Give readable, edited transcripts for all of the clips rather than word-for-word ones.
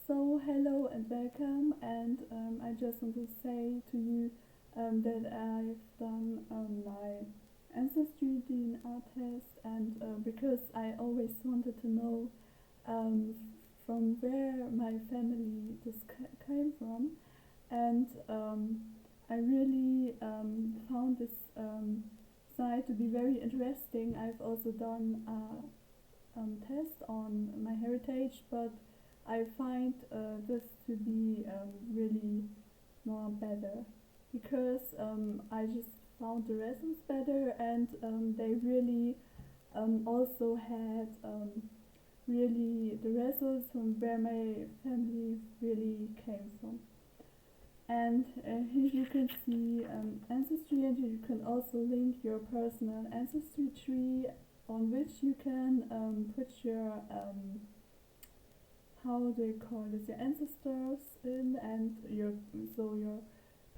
So, hello and welcome, and I just want to say to you that I've done my Ancestry DNA test, and because I always wanted to know um, from where my family came from, and I really found this site to be very interesting. I've also done a test on myheritage, but I find this to be really more better because I just found the results better, and they really also had really the results from where my family really came from. And here you can see ancestry, and you can also link your personal ancestry tree on which you can put your how they call this, your ancestors in, and your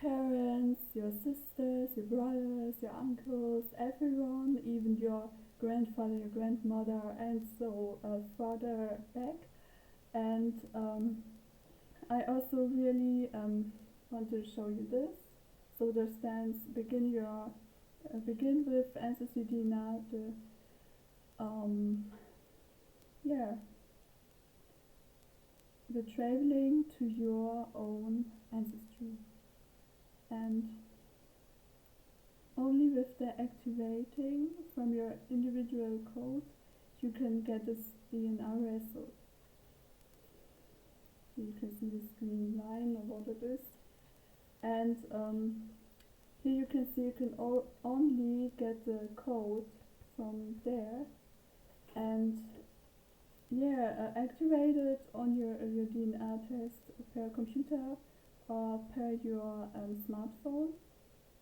parents, your sisters, your brothers, your uncles, everyone, even your grandfather, your grandmother, and so further back. And I also really want to show you this. So there stands begin with ancestry DNA. Yeah, the traveling to your own ancestry, and only with the activating from your individual code you can get this DNA result. So you can see this green line of what it is, and here you can see you can only get the code from there, and activate it on your DNA test per computer or per your smartphone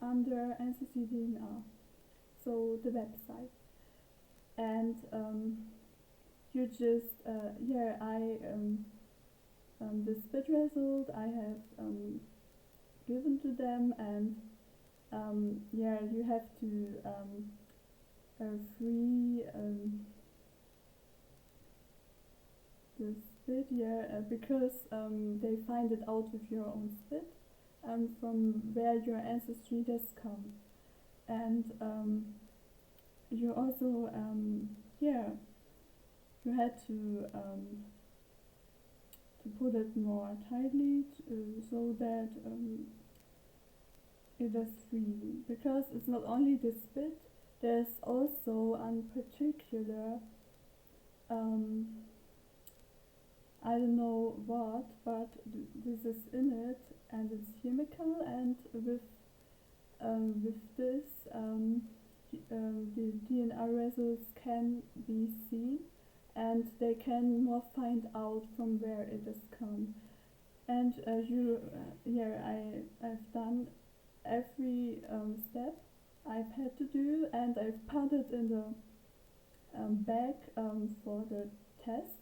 under Ancestry DNA, so the website. And you just the spit result I have given to them, and you have to free the spit, because they find it out with your own spit from where your ancestry does come. And you also you had to put it more tightly so that it is free, because it's not only the spit, there's also a particular I don't know what, but this is in it, and it's chemical, and with this the DNA results can be seen, and they can more find out from where it has come. And I've done every step I've had to do, and I've put it in the bag for the tests.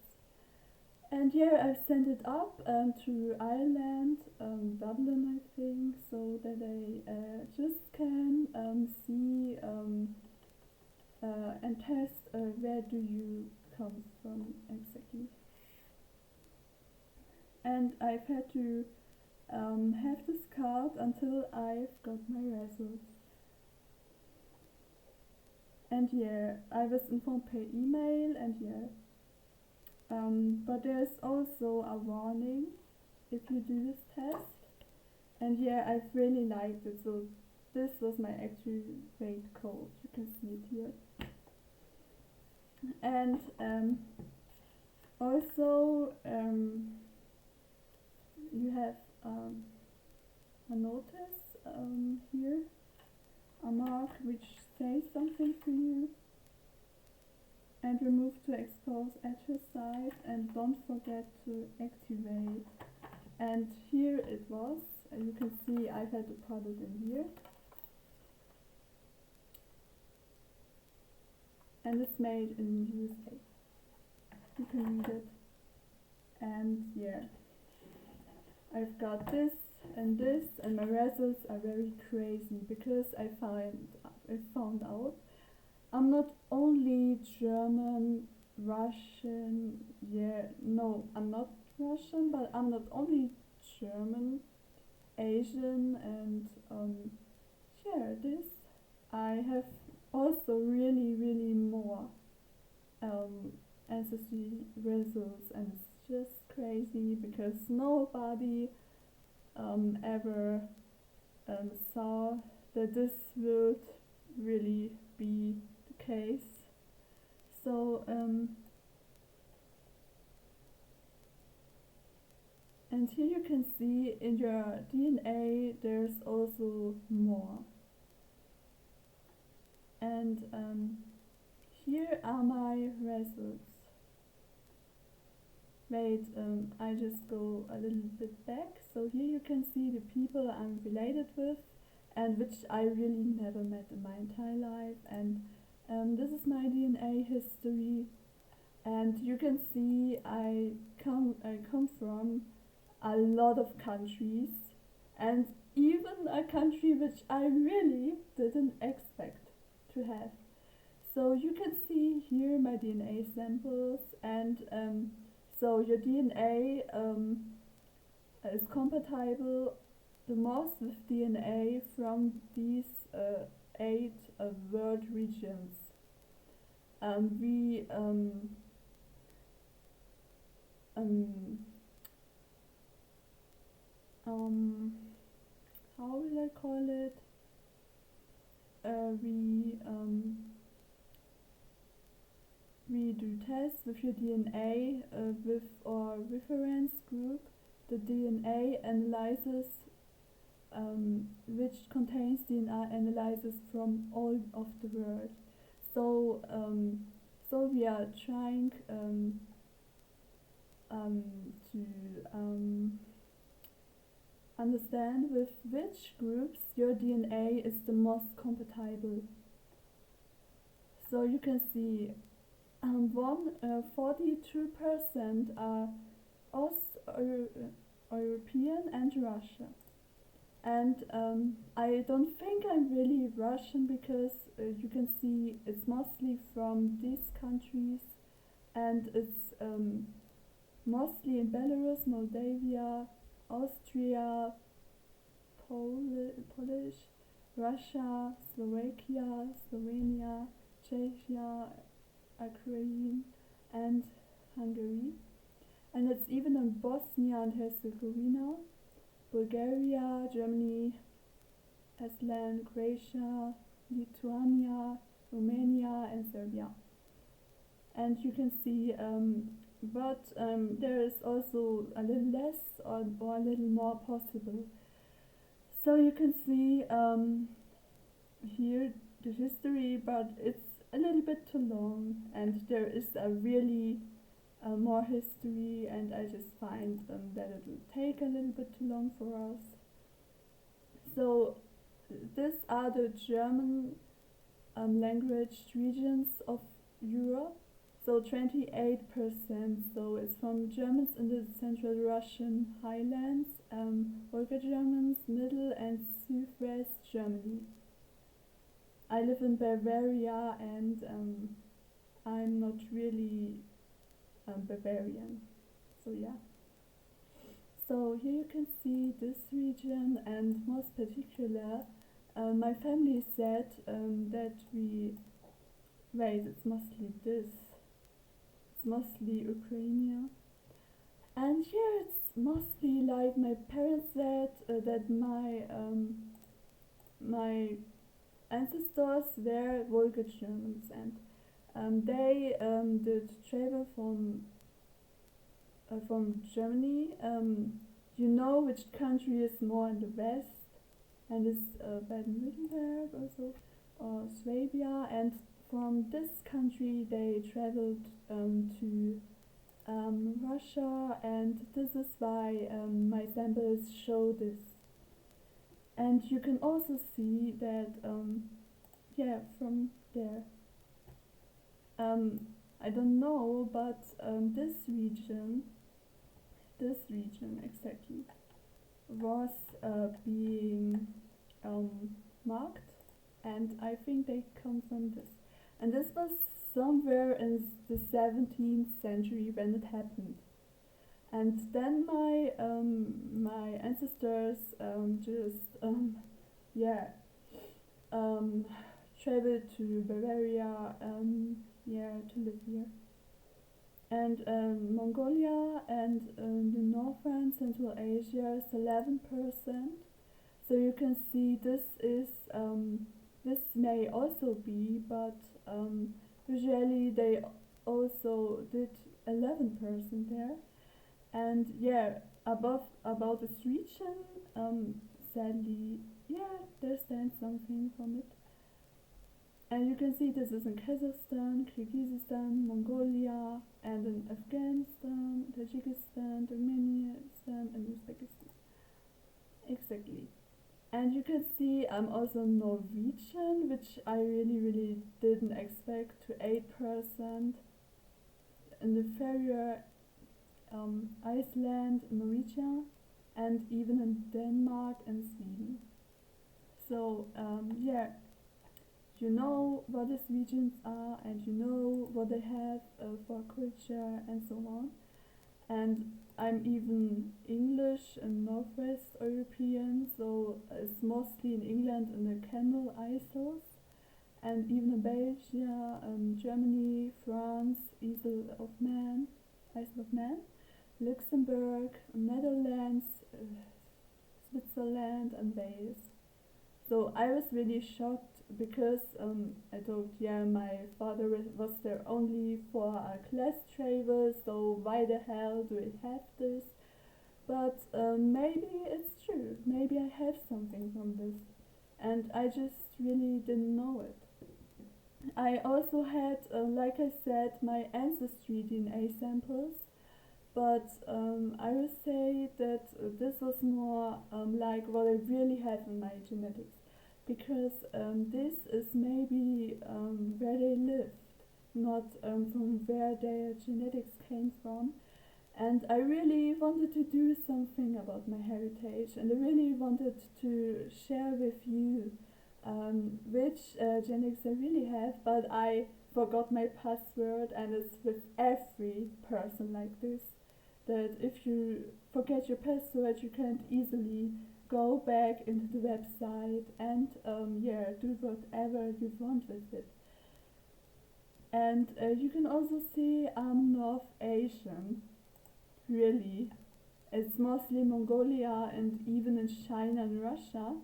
And I've sent it up to Ireland, Dublin, I think, so that I just can see and test where do you come from exactly. And I've had to have this card until I've got my results. And I was informed per email, and but there's also a warning if you do this test. And I've really liked it. So this was my activate code. You can see it here. And also you have a notice here, a mark which says something to you. And remove to expose at your side, and don't forget to activate. And here it was. You can see I've had to put it in here. And it's made in USA. You can read it. And I've got this, and my results are very crazy, because I found out I'm not only German, Russian, no, I'm not Russian, but I'm not only German, Asian, and yeah, this I have also really more um, ancestry results, and it's just crazy because nobody ever saw that this would really be the case. So, and here you can see in your DNA there's also more. And here are my results. Wait, I just go a little bit back. So here you can see the people I'm related with and which I really never met in my entire life. And this is my DNA history. And you can see I come from a lot of countries, and even a country which I really didn't expect to have. So you can see here my DNA samples, and so your DNA is compatible the most with DNA from these eight world regions. We um, um, how will I call it? We do tests with your DNA with our reference group. The DNA analyzes which contains DNA analyzes from all of the world. So so we are trying to understand with which groups your DNA is the most compatible. So you can see 42% are European and Russia. And I don't think I'm really Russian because you can see it's mostly from these countries, and it's mostly in Belarus, Moldavia, Austria, Polish, Russia, Slovakia, Slovenia, Czechia, Ukraine, and Hungary. And it's even in Bosnia and Herzegovina, Bulgaria, Germany, Iceland, Croatia, Lithuania, Romania, and Serbia. And you can see, but there is also a little less or a little more possible. So you can see here the history, but it's a little bit too long, and there is a really more history, and I just find that it will take a little bit too long for us. So these are the German language regions of Europe. So 28%, so it's from Germans in the Central Russian highlands, Volga Germans, Middle and Southwest Germany. I live in Bavaria, and I'm not really Bavarian, so yeah. So here you can see this region, and most particular, my family said that it's mostly this. It's mostly Ukraine. And here it's mostly like my parents said that my ancestors were Volga Germans, and they did travel from Germany. You know which country is more in the west, and it's Baden-Württemberg also, or Swabia, and from this country they traveled to Russia, and this is why my samples show this. And you can also see that yeah, from there I don't know, but this region exactly was being marked, and I think they come from this. And this was somewhere in the 17th century when it happened. And then my ancestors just yeah um, traveled to Bavaria to live here. And Mongolia and the northern Central Asia is 11%. So you can see this may also be, but usually they also did 11% there. And yeah, above about this region, sadly, yeah, there stands something from it. And you can see this is in Kazakhstan, Kyrgyzstan, Mongolia, and in Afghanistan, Tajikistan, Turkmenistan, and Uzbekistan. Exactly. And you can see I'm also Norwegian, which I really didn't expect, to 8%. In the Faroe, Iceland, Norwegia, and even in Denmark and Sweden. So yeah, you know what these regions are, and you know what they have for culture and so on. And I'm even English and Northwest European, so it's mostly in England in the Channel Isles, and even in Belgium, Germany, France, Isle of Man, Luxembourg, Netherlands, Switzerland, and Wales. So I was really shocked because I thought, yeah, my father was there only for a class travel, so why the hell do I have this? But maybe it's true. Maybe I have something from this, and I just really didn't know it. I also had, like I said, my ancestry DNA samples, but I would say that this was more like what I really have in my genetics, because this is maybe where they lived, not from where their genetics came from. And I really wanted to do something about my heritage, and I really wanted to share with you which genetics I really have, but I forgot my password, and it's with every person like this, that if you forget your password, you can't easily go back into the website and yeah, do whatever you want with it. And you can also see I'm North Asian, really. It's mostly Mongolia and even in China and Russia,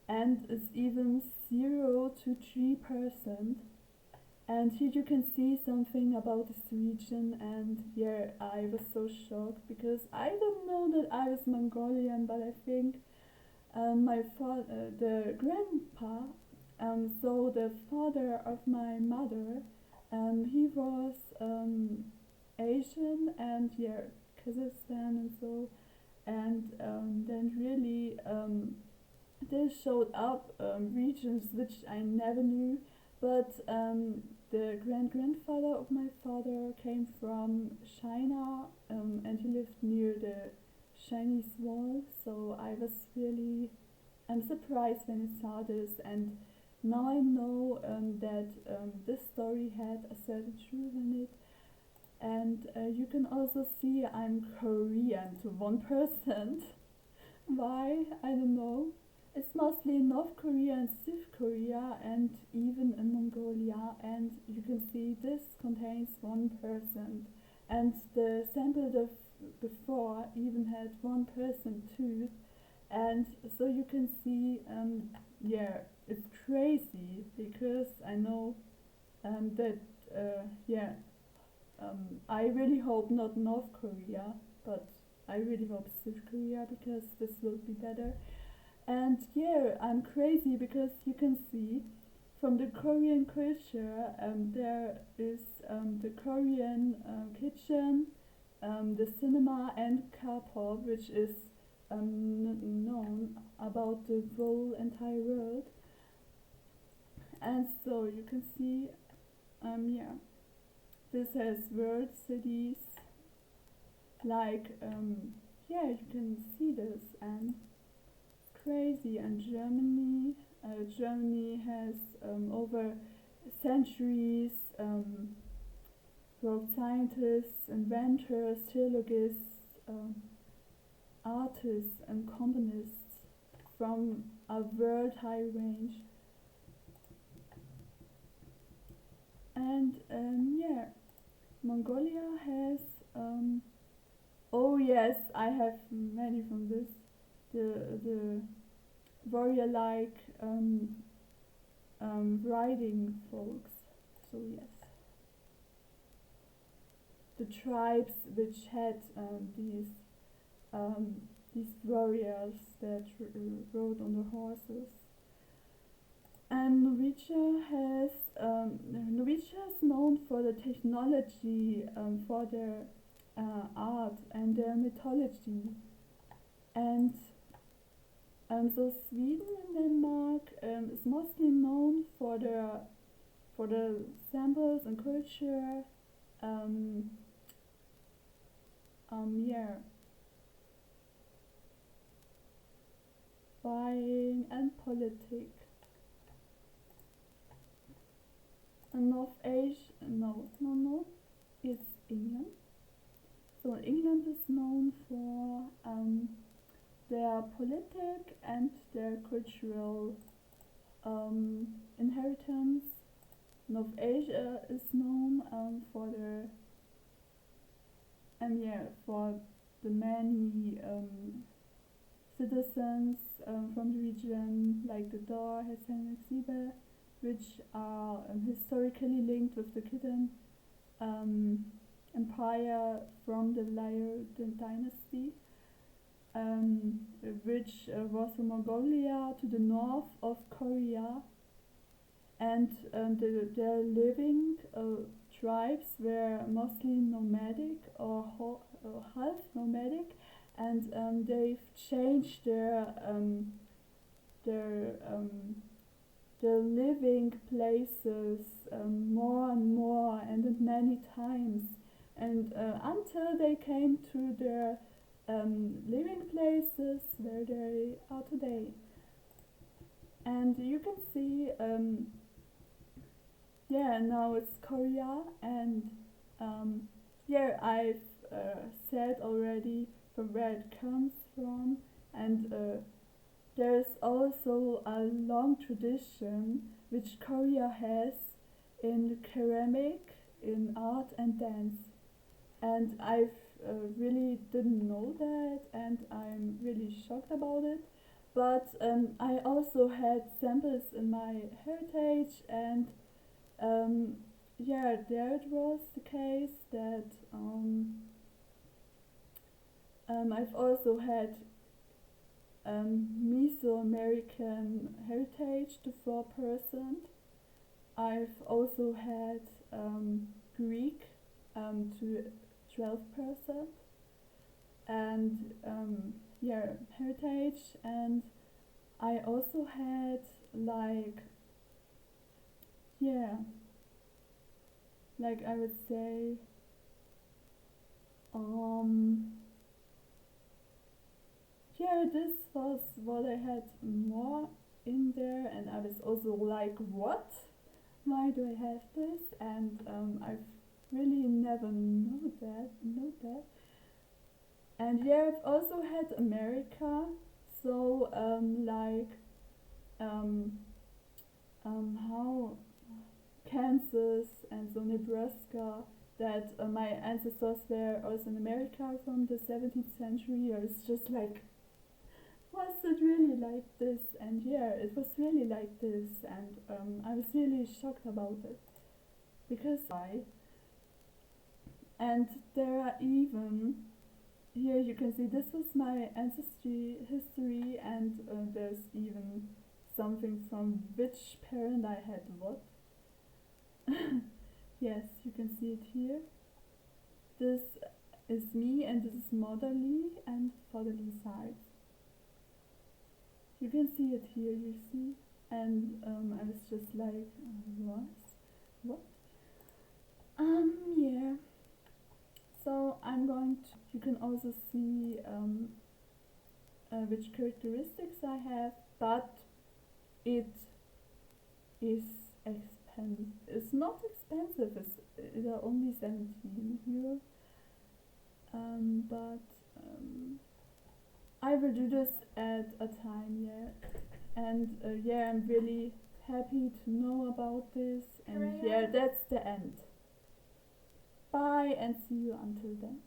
and it's even 0 to 3%. And here you can see something about this region, and yeah, I was so shocked because I didn't know that I was Mongolian, but I think my father, the grandpa, so the father of my mother, he was Asian, and yeah, Kazakhstan and so, and then really they showed up regions which I never knew, but the grandfather of my father came from China, and he lived near the Chinese wall, so I was really surprised when I saw this, and now I know that this story had a certain truth in it. And you can also see I'm Korean to 1%. Why? I don't know. It's mostly in North Korea and South Korea, and even in Mongolia, and you can see this contains 1%. And the sample before even had 1% too. And so you can see, yeah, it's crazy because I know that, yeah, I really hope not North Korea, but I really hope South Korea because this will be better. And yeah, I'm crazy because you can see from the Korean culture, there is the Korean kitchen, the cinema, and K-pop, which is known about the whole entire world. And so you can see, yeah, this has world cities, like, yeah, you can see this, and it's crazy. And Germany has over centuries brought scientists, inventors, theologists, artists and componists from a world high range. And yeah, Mongolia has oh yes, I have many from this. The warrior-like riding folks. So yes, the tribes which had these warriors that rode on the horses. And Norwegia is known for the technology, for their art and their mythology. And so Sweden and Denmark is mostly known for the samples and culture. Yeah, buying and politics. And North Asia, no, it's England. So England is known for their politic and their cultural inheritance. North Asia is known for their for the many citizens from the region, like the Dor, Hessen, and Sibe, which are historically linked with the Khitan Empire from the Lair dynasty, which was from Mongolia to the north of Korea, and their living tribes were mostly nomadic or half nomadic, and they've changed their living places more and more and many times, and until they came to their living places where they are today. And you can see now it's Korea, and I've said already from where it comes from, and there's also a long tradition which Korea has in ceramic, in art and dance. And I've really didn't know that, and I'm really shocked about it. But I also had samples in myheritage, and there it was the case that I've also had Mesoamerican heritage to 4%. I've also had Greek to 12%, and heritage, and I also had I would say this was what I had more in there, and I was also like, what? Why do I have this? And I've really never know that. And I've also had America, so how Kansas and so Nebraska, that my ancestors were also in America from the 17th century. Or it's just like, was it really like this? And it was really like this, and I was really shocked about it, because and there are even, here you can see this was my ancestry history, and there's even something from which parent I had what. Yes, you can see it here. This is me, and this is motherly and fatherly sides. You can see it here, you see, and I was just like, what? Yeah. So I'm going to, you can also see which characteristics I have, but it is expensive. It's not expensive, it's only 17 euro. But will do this at a time, yeah. And yeah, I'm really happy to know about this. And yeah, that's the end. Bye and see you until then.